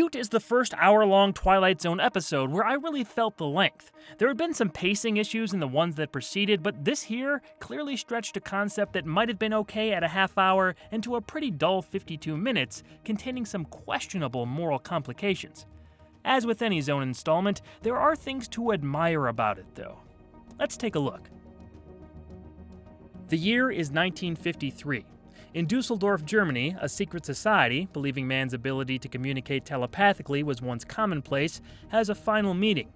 Root is the first hour-long Twilight Zone episode where I really felt the length. There had been some pacing issues in the ones that preceded, but this here clearly stretched a concept that might have been okay at a half hour into a pretty dull 52 minutes, containing some questionable moral complications. As with any Zone installment, there are things to admire about it, though. Let's take a look. The year is 1953. In Dusseldorf, Germany, a secret society, believing man's ability to communicate telepathically was once commonplace, has a final meeting.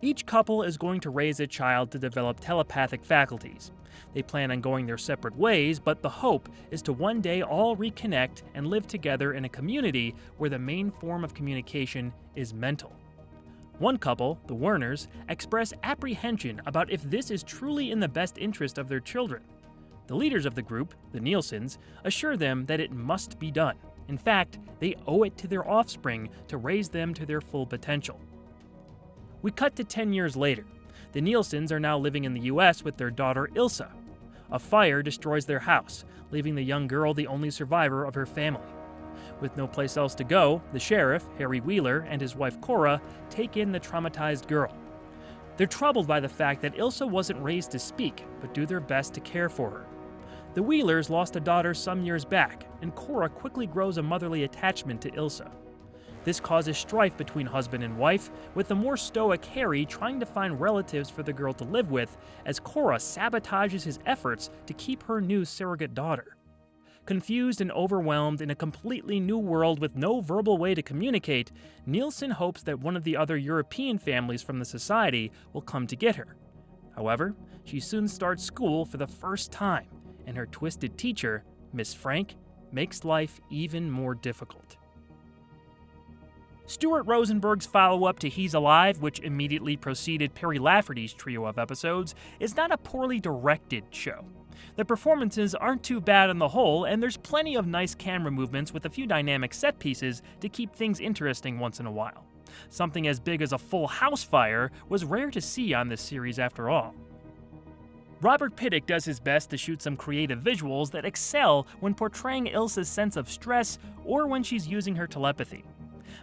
Each couple is going to raise a child to develop telepathic faculties. They plan on going their separate ways, but the hope is to one day all reconnect and live together in a community where the main form of communication is mental. One couple, the Werners, express apprehension about if this is truly in the best interest of their children. The leaders of the group, the Nielsens, assure them that it must be done. In fact, they owe it to their offspring to raise them to their full potential. We cut to 10 years later. The Nielsens are now living in the US with their daughter Ilsa. A fire destroys their house, leaving the young girl the only survivor of her family. With no place else to go, the sheriff, Harry Wheeler, and his wife Cora take in the traumatized girl. They're troubled by the fact that Ilsa wasn't raised to speak, but do their best to care for her. The Wheelers lost a daughter some years back, and Cora quickly grows a motherly attachment to Ilsa. This causes strife between husband and wife, with the more stoic Harry trying to find relatives for the girl to live with, as Cora sabotages his efforts to keep her new surrogate daughter. Confused and overwhelmed in a completely new world with no verbal way to communicate, Nielsen hopes that one of the other European families from the society will come to get her. However, she soon starts school for the first time, and her twisted teacher, Miss Frank, makes life even more difficult. Stuart Rosenberg's follow-up to He's Alive, which immediately preceded Perry Lafferty's trio of episodes, is not a poorly directed show. The performances aren't too bad on the whole, and there's plenty of nice camera movements with a few dynamic set pieces to keep things interesting once in a while. Something as big as a full house fire was rare to see on this series after all. Robert Piddick does his best to shoot some creative visuals that excel when portraying Ilsa's sense of stress or when she's using her telepathy.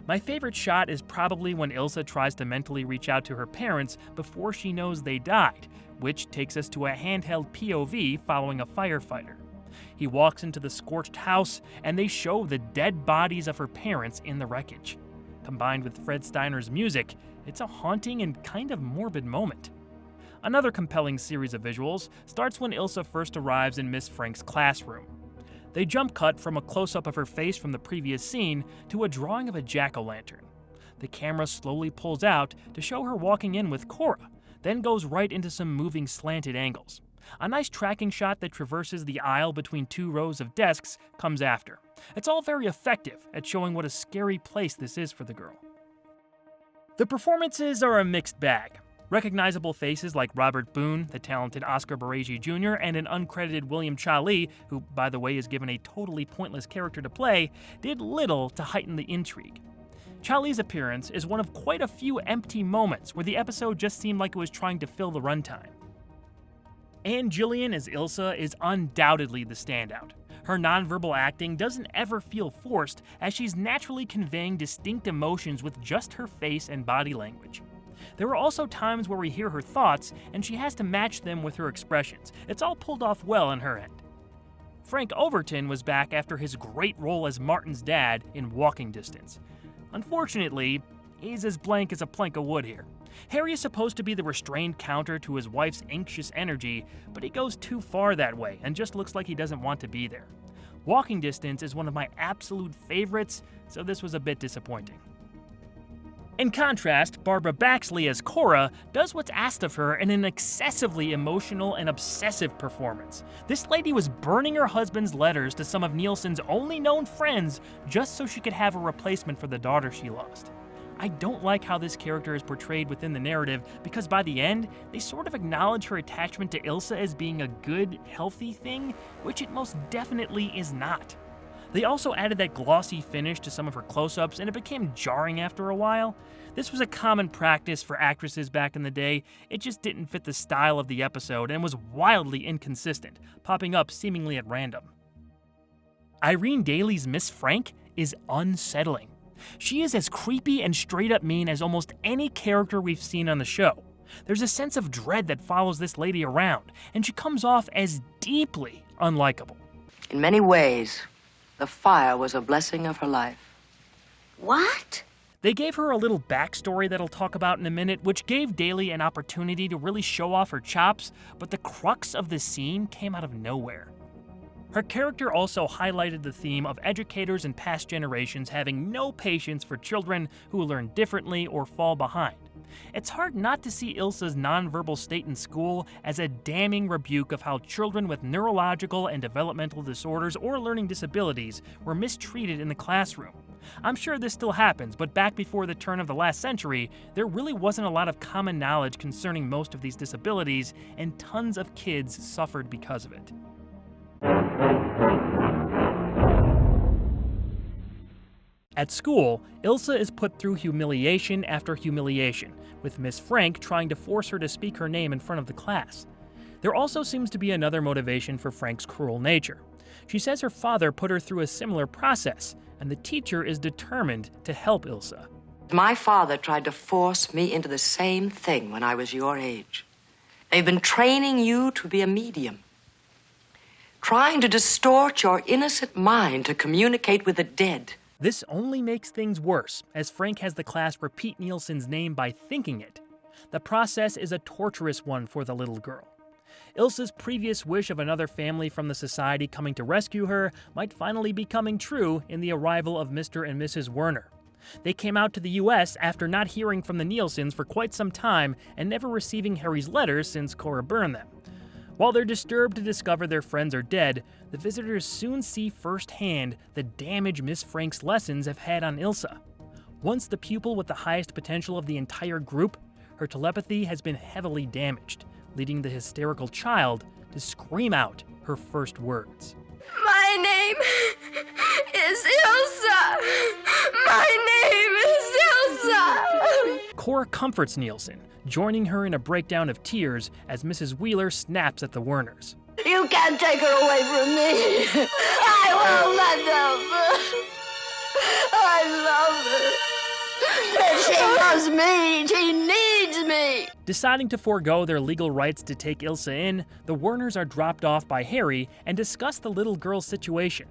My favorite shot is probably when Ilsa tries to mentally reach out to her parents before she knows they died, which takes us to a handheld POV following a firefighter. He walks into the scorched house, and they show the dead bodies of her parents in the wreckage. Combined with Fred Steiner's music, it's a haunting and kind of morbid moment. Another compelling series of visuals starts when Ilsa first arrives in Miss Frank's classroom. They jump cut from a close-up of her face from the previous scene to a drawing of a jack-o'-lantern. The camera slowly pulls out to show her walking in with Cora, then goes right into some moving slanted angles. A nice tracking shot that traverses the aisle between two rows of desks comes after. It's all very effective at showing what a scary place this is for the girl. The performances are a mixed bag. Recognizable faces like Robert Boone, the talented Oscar Baregi Jr., and an uncredited William Cha Lee, who, by the way, is given a totally pointless character to play, did little to heighten the intrigue. Cha Lee's appearance is one of quite a few empty moments where the episode just seemed like it was trying to fill the runtime. Anne Gillian as Ilsa is undoubtedly the standout. Her nonverbal acting doesn't ever feel forced, as she's naturally conveying distinct emotions with just her face and body language. There are also times where we hear her thoughts, and she has to match them with her expressions. It's all pulled off well on her end. Frank Overton was back after his great role as Martin's dad in Walking Distance. Unfortunately, he's as blank as a plank of wood here. Harry is supposed to be the restrained counter to his wife's anxious energy, but he goes too far that way and just looks like he doesn't want to be there. Walking Distance is one of my absolute favorites, so this was a bit disappointing. In contrast, Barbara Baxley as Cora does what's asked of her in an excessively emotional and obsessive performance. This lady was burning her husband's letters to some of Nielsen's only known friends just so she could have a replacement for the daughter she lost. I don't like how this character is portrayed within the narrative because by the end, they sort of acknowledge her attachment to Ilsa as being a good, healthy thing, which it most definitely is not. They also added that glossy finish to some of her close-ups, and it became jarring after a while. This was a common practice for actresses back in the day. It just didn't fit the style of the episode and was wildly inconsistent, popping up seemingly at random. Irene Daly's Miss Frank is unsettling. She is as creepy and straight up mean as almost any character we've seen on the show. There's a sense of dread that follows this lady around, and she comes off as deeply unlikable. In many ways, the fire was a blessing of her life. What? They gave her a little backstory that I'll talk about in a minute, which gave Daly an opportunity to really show off her chops, but the crux of the scene came out of nowhere. Her character also highlighted the theme of educators in past generations having no patience for children who learn differently or fall behind. It's hard not to see Ilsa's nonverbal state in school as a damning rebuke of how children with neurological and developmental disorders or learning disabilities were mistreated in the classroom. I'm sure this still happens, but back before the turn of the last century, there really wasn't a lot of common knowledge concerning most of these disabilities, and tons of kids suffered because of it. At school, Ilsa is put through humiliation after humiliation, with Miss Frank trying to force her to speak her name in front of the class. There also seems to be another motivation for Frank's cruel nature. She says her father put her through a similar process, and the teacher is determined to help Ilsa. My father tried to force me into the same thing when I was your age. They've been training you to be a medium, trying to distort your innocent mind to communicate with the dead. This only makes things worse, as Frank has the class repeat Nielsen's name by thinking it. The process is a torturous one for the little girl. Ilsa's previous wish of another family from the society coming to rescue her might finally be coming true in the arrival of Mr. and Mrs. Werner. They came out to the US after not hearing from the Nielsens for quite some time and never receiving Harry's letters since Cora burned them. While they're disturbed to discover their friends are dead, the visitors soon see firsthand the damage Miss Frank's lessons have had on Ilsa. Once the pupil with the highest potential of the entire group, her telepathy has been heavily damaged, leading the hysterical child to scream out her first words. My name is Ilsa! My name is Ilsa! Cora comforts Nielsen, joining her in a breakdown of tears as Mrs. Wheeler snaps at the Werners. You can't take her away from me! I won't let them! I love her! And she loves me! She needs me! Deciding to forego their legal rights to take Ilsa in, the Werners are dropped off by Harry and discuss the little girl's situation.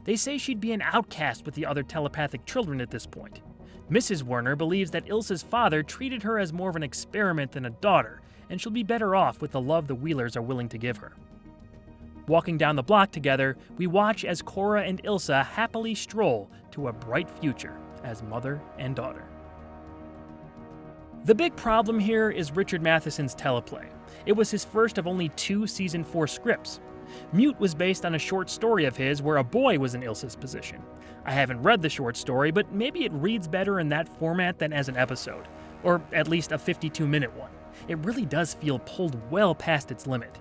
They say she'd be an outcast with the other telepathic children at this point. Mrs. Werner believes that Ilsa's father treated her as more of an experiment than a daughter, and she'll be better off with the love the Wheelers are willing to give her. Walking down the block together, we watch as Cora and Ilsa happily stroll to a bright future as mother and daughter. The big problem here is Richard Matheson's teleplay. It was his first of only 2 season 4 scripts. Mute was based on a short story of his where a boy was in Ilsa's position. I haven't read the short story, but maybe it reads better in that format than as an episode, or at least a 52-minute one. It really does feel pulled well past its limit.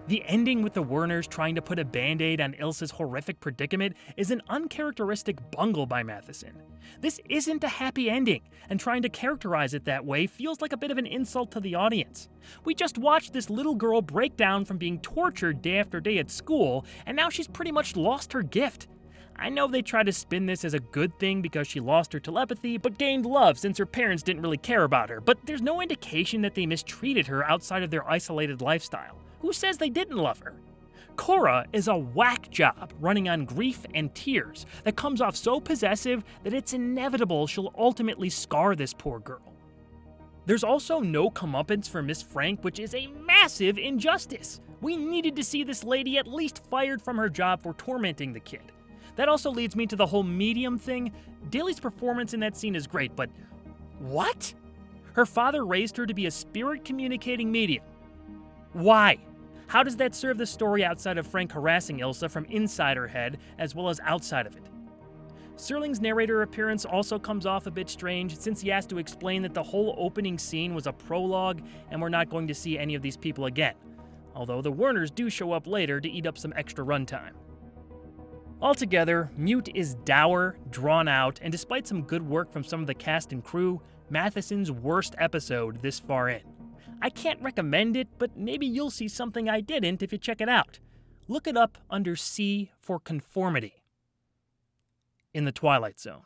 The ending with the Werners trying to put a band-aid on Ilsa's horrific predicament is an uncharacteristic bungle by Matheson. This isn't a happy ending, and trying to characterize it that way feels like a bit of an insult to the audience. We just watched this little girl break down from being tortured day after day at school, and now she's pretty much lost her gift. I know they try to spin this as a good thing because she lost her telepathy, but gained love since her parents didn't really care about her, but there's no indication that they mistreated her outside of their isolated lifestyle. Who says they didn't love her? Cora is a whack job running on grief and tears that comes off so possessive that it's inevitable she'll ultimately scar this poor girl. There's also no comeuppance for Miss Frank, which is a massive injustice. We needed to see this lady at least fired from her job for tormenting the kid. That also leads me to the whole medium thing. Daly's performance in that scene is great, but what? Her father raised her to be a spirit-communicating medium. Why? How does that serve the story outside of Frank harassing Ilsa from inside her head as well as outside of it? Serling's narrator appearance also comes off a bit strange since he has to explain that the whole opening scene was a prologue and we're not going to see any of these people again, although the Werners do show up later to eat up some extra runtime. Altogether, Mute is dour, drawn out, and despite some good work from some of the cast and crew, Matheson's worst episode this far in. I can't recommend it, but maybe you'll see something I didn't if you check it out. Look it up under C for Conformity in the Twilight Zone.